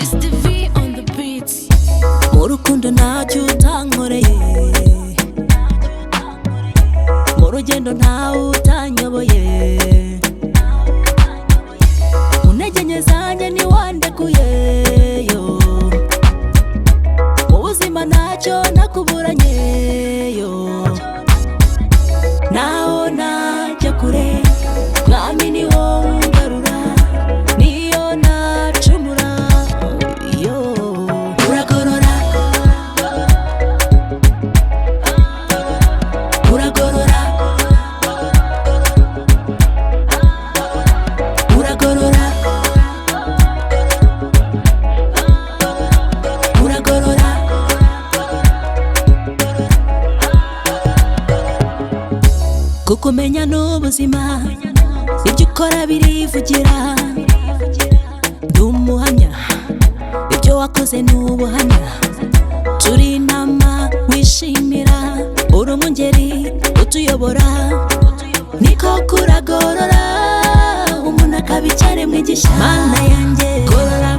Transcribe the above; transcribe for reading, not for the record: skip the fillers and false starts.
It's the V on the beats. Mu rukundo ntacyo utankoreye, mu rugendo ntawe utanyoboye, mu ntege nke zanjye ntiwandekuyeyo, mu buzima ntacyo nakuburanyeyo, naho najya kure mwami ni wowe ungarura, niyo nacumura yo uragorora, uragorora, uragorora, uragorora, kukumenya n'ubuzima, ibyo ukora birivugira, ndi umuhamya, ibyo wakoze ni ubuhamya, turi intama wishimira, uri umungeri utuyobora, niko kuragorora, umuntu akaba icyaremwe gishya, mana yanjye gorora